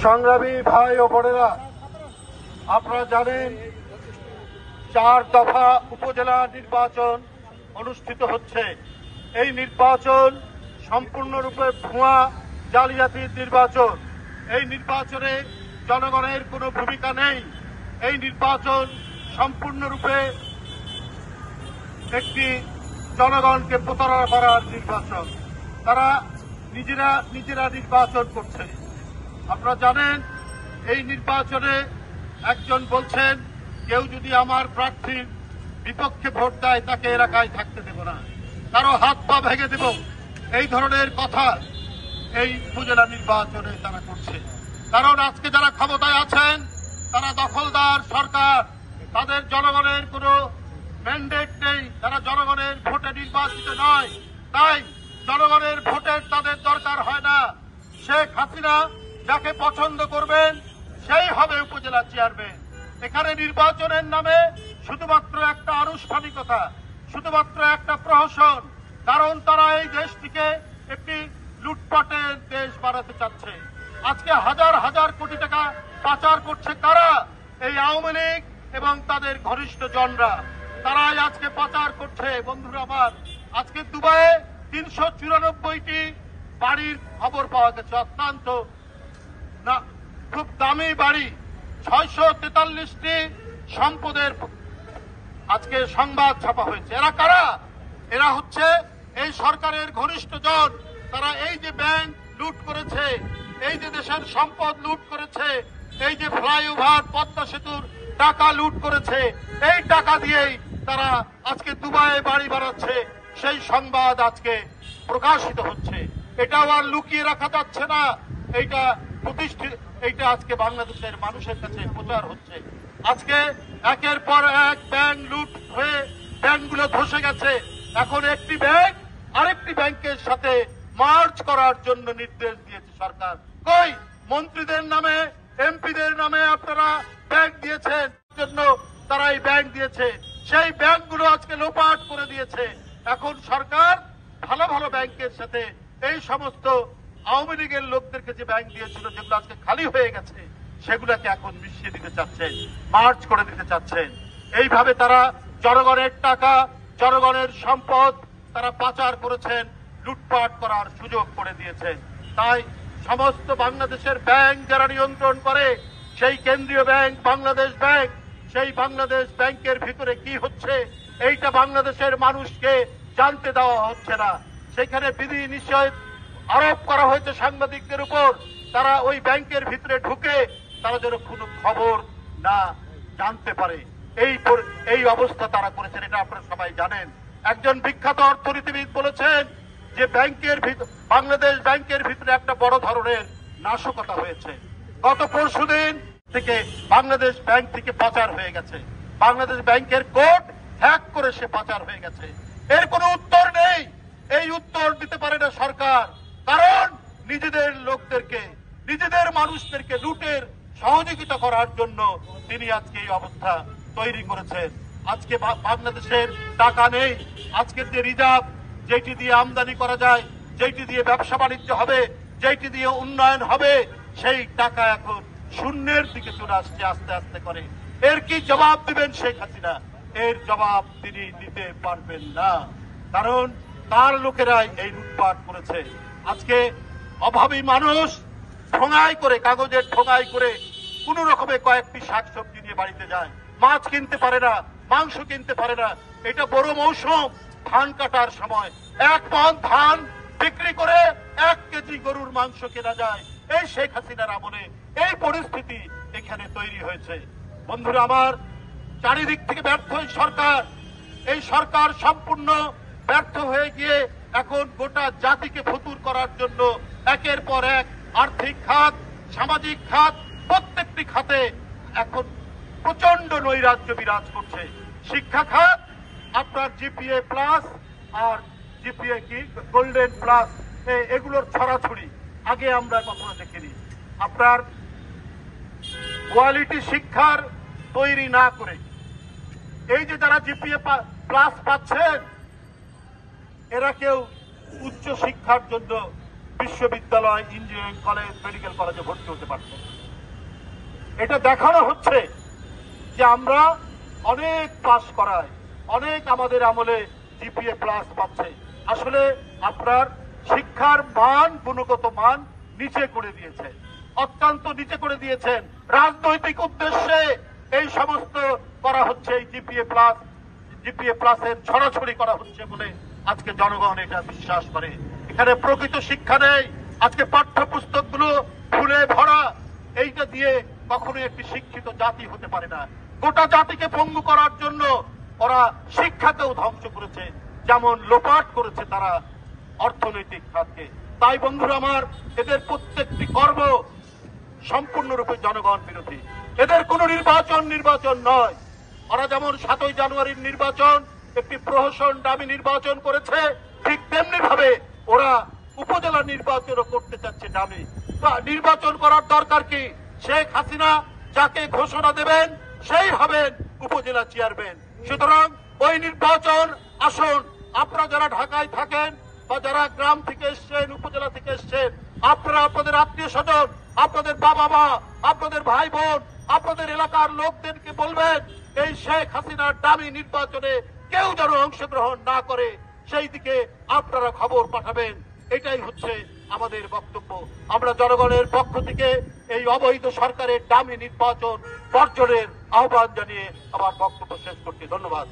সংগ্রামী ভাই ও বোনেরা, আপনারা জানেন 4 দফা উপজেলা নির্বাচন অনুষ্ঠিত হচ্ছে। এই নির্বাচন সম্পূর্ণরূপে ভুয়া জালিয়াতির নির্বাচন। এই নির্বাচনে জনগণের কোনো ভূমিকা নেই। এই নির্বাচন সম্পূর্ণরূপে একটি জনগণকে প্রতারণা করার নির্বাচন। তারা নিজেরা নির্বাচন করছে। আপনারা জানেন এই নির্বাচনে একজন বলছেন, কেউ যদি আমার প্রার্থীর বিপক্ষে ভোট দেয় তাকে এলাকায় থাকতে দেব না, কারো হাত পা ভেঙে দেব, এই ধরনের কথা এই উপজেলা নির্বাচনে তারা করছে। কারণ আজকে যারা ক্ষমতায় আছেন তারা দখলদার সরকার, তাদের জনগণের কোনো ম্যান্ডেট নেই, তারা জনগণের ভোটে নির্বাচিত নয়, তাই জনগণের ভোটের তাদের দরকার হয় না। শেখ হাসিনা যাকে পছন্দ করবেন সেই হবে উপজেলা চেয়ারম্যান। এখানে নির্বাচনের নামে শুধুমাত্র একটা আনুষ্ঠানিকতা, শুধুমাত্র একটা প্রহসন, কারণ তারা এই দেশটিকে একটি লুটপাটের দেশ বানাতে চাচ্ছে। আজকে হাজার হাজার কোটি টাকা পাচার করছে কারা? এই আওয়ামী লীগ এবং তাদের ঘনিষ্ঠ জনরা, তারাই আজকে পাচার করছে। বন্ধুরা আমার, আজকে দুবাইয়ে 394টি বাড়ির খবর পাওয়া গেছে, অত্যন্ত না খুব দামি বাড়ি, 643টি সম্পদের আজকে সংবাদ ছাপা হয়েছে। এরা কারা? এরা হচ্ছে এই সরকারের ঘনিষ্ঠ জন। তারা এই যে ব্যাংক লুট করেছে, এই যে দেশের সম্পদ লুট করেছে, এই যে ফ্লাইওভার পদ্মা সেতুর টাকা লুট করেছে, এই টাকা দিয়েই তারা আজকে দুবাইয়ে বাড়ি বানাচ্ছে। সেই সংবাদ আজকে প্রকাশিত হচ্ছে। এটাও আর লুকিয়ে রাখা যাচ্ছে না, এইটা আজকে বাংলাদেশের মানুষের কাছে প্রচার হচ্ছে। আজকে একের পর এক ব্যাংক লুট হয়ে ব্যাংকগুলো ধসে গেছে। এখন একটি ব্যাংক আরেকটি ব্যাংকের সাথে মার্জ করার জন্য নির্দেশ দিয়েছে সরকার। কই মন্ত্রীদের নামে, এমপিদের নামে আপনারা ব্যাংক দিয়েছেন, জন্য তারা এই ব্যাংক দিয়েছে, সেই ব্যাংকগুলো আজকে লোপাট করে দিয়েছে। এখন সরকার ভালো ভালো ব্যাংকের সাথে এই সমস্ত আওয়ামী লীগের লোকদেরকে যে ব্যাংক দিয়েছিল, যেগুলো আজকে খালি হয়ে গেছে, সেগুলোকে এখন মিশিয়ে দিতে চাচ্ছেন, মার্জ করে দিতে চাচ্ছেন। এইভাবে তারা জনগণের টাকা, জনগণের সম্পদ তারা পাচার করেছেন, লুটপাট করার সুযোগ করে দিয়েছেন। তাই সমস্ত বাংলাদেশের ব্যাংক যারা নিয়ন্ত্রণ করে, সেই কেন্দ্রীয় ব্যাংক বাংলাদেশ ব্যাংক, সেই বাংলাদেশ ব্যাংকের ভিতরে কি হচ্ছে এইটা বাংলাদেশের মানুষকে জানতে দেওয়া হচ্ছে না। সেখানে বিধি নিষেধ আরোপ করা হয়েছে সাংবাদিকদের উপর, তারা ওই ব্যাংকের ভিতরে ঢুকে তারা যেন কোনো খবর না জানতে পারে, এই অবস্থা তারা করেছেন। এটা আপনারা সবাই জানেন। একজন বিখ্যাত অর্থনীতিবিদ বলেছেন যে বাংলাদেশ ব্যাংকের ভিতরে একটা বড় ধরনের নাশকতা হয়েছে। গত পরশুদিন থেকে বাংলাদেশ ব্যাংক থেকে পাচার হয়ে গেছে, বাংলাদেশ ব্যাংকের কোড হ্যাক করে সে পাচার হয়ে গেছে। এর কোনো উত্তর নেই, এই উত্তর দিতে পারে না সরকার, কারণ নিজেদের লোকদেরকে, নিজেদের মানুষদেরকে লুটের সহযোগিতা করার জন্য তিনি আজকে এই অবস্থা তৈরি করেছেন। আজকে বাংলাদেশের টাকা নেই। আজকের যে রিজার্ভ, যেটি দিয়ে আমদানি করা যায়, যেটি দিয়ে ব্যবসা বাণিজ্য হবে, যেটি দিয়ে উন্নয়ন হবে, সেই টাকা এখন শূন্যের দিকে চলে আসছে আস্তে আস্তে করে। এর কি জবাব দিবেন শেখ হাসিনা? এর জবাব তিনি দিতে পারবেন না, কারণ তার লোকেরাই এই লুটপাট করেছে। আজকে অভাবী মানুষ ঠোঙাই করে, কাগজের ঠোঙাই করে কোন রকমে কয়েকটি শাকসবজি নিয়ে বাড়িতে যায়, মাছ কিনতে পারে না, মাংস কিনতে পারে না। এটা বড় মৌসুম, ধান কাটার সময় 1 মণ ধান বিক্রি করে 1 কেজি গরুর মাংস কেনা যায়। এই শেখ হাসিনার আমলে এই পরিস্থিতি এখানে তৈরি হয়েছে। বন্ধুরা আমার, চারিদিক থেকে ব্যর্থ সরকার, এই সরকার সম্পূর্ণ ব্যর্থ হয়ে গিয়ে এখন গোটা জাতিকে ফতুর করার জন্য একের পর এক আর্থিক খাত, সামাজিক খাত, প্রত্যেকটি খাতে এখন প্রচন্ড নৈরাজ্য বিরাজ করছে। শিক্ষা খাত, আপনার জিপিএ প্লাস আর জিপিএ কি গোল্ডেন প্লাস, এগুলোর ছড়াছড়ি আগে আমরা কখনো দেখিনি। আপনার কোয়ালিটি শিক্ষার তৈরি না করে এই যে যারা জিপিএ প্লাস পাচ্ছেন, এরা কেউ উচ্চ শিক্ষার জন্য বিশ্ববিদ্যালয়, ইঞ্জিনিয়ারিং কলেজ, মেডিকেল কলেজে ভর্তি হতে পারছেন। এটা দেখানো হচ্ছে যে আমরা অনেক পাস করায়, অনেক আমাদের আমলে জিপিএ প্লাস পাচ্ছে। আসলে আপনার শিক্ষার মান, গুণগত মান নিচে করে দিয়েছে, অত্যন্ত নিচে করে দিয়েছেন। রাজনৈতিক উদ্দেশ্যে এই সমস্ত করা হচ্ছে, এই জিপিএ প্লাসের ছড়াছড়ি করা হচ্ছে বলে আজকে জনগণ এটা বিশ্বাস করে। এখানে প্রকৃত শিক্ষা নেই। আজকে পাঠ্যপুস্তকগুলো ফুলে ভরা, এইটা দিয়ে কখনোই একটি শিক্ষিত জাতি হতে পারে না। গোটা জাতিকে পঙ্গু করার জন্য ওরা শিক্ষাকেও ধ্বংস করেছে, যেমন লোপাট করেছে তারা অর্থনৈতিক খাতকে। তাই বন্ধুরা আমার, এদের প্রত্যেকটি কর্ম সম্পূর্ণরূপে জনগণ বিরোধী। এদের কোন নির্বাচন নয়। ওরা যেমন 7ই জানুয়ারির নির্বাচন একটি প্রহসন দামি নির্বাচন করেছে, ঠিক তেমনি ভাবে ওরা উপজেলা নির্বাচনও করতে চাচ্ছে দামি। নির্বাচন করার দরকার কি? শেখ হাসিনা যাকে ঘোষণা দেবেন সেই হবেন উপজেলা চেয়ারম্যান। সুতরাং ওই নির্বাচন আসুন। আপনারা যারা ঢাকায় থাকেন বা যারা গ্রাম থেকে এসছেন, উপজেলা থেকে এসছেন, আপনারা আপনাদের আত্মীয় স্বজন, আপনাদের বাবা মা, আপনাদের ভাই বোন, আপনাদের এলাকার লোকদেরকে বলবেন এই শেখ হাসিনার দামি নির্বাচনে কেউ যেন অংশগ্রহণ না করে, সেই দিকে আপনারা খবর পাঠাবেন। এটাই হচ্ছে আমাদের বক্তব্য। আমরা জনগণের পক্ষ থেকে এই অবৈধ সরকারের দামি নির্বাচন বর্জনের আহ্বান জানিয়ে আমার বক্তব্য শেষ করছি। ধন্যবাদ।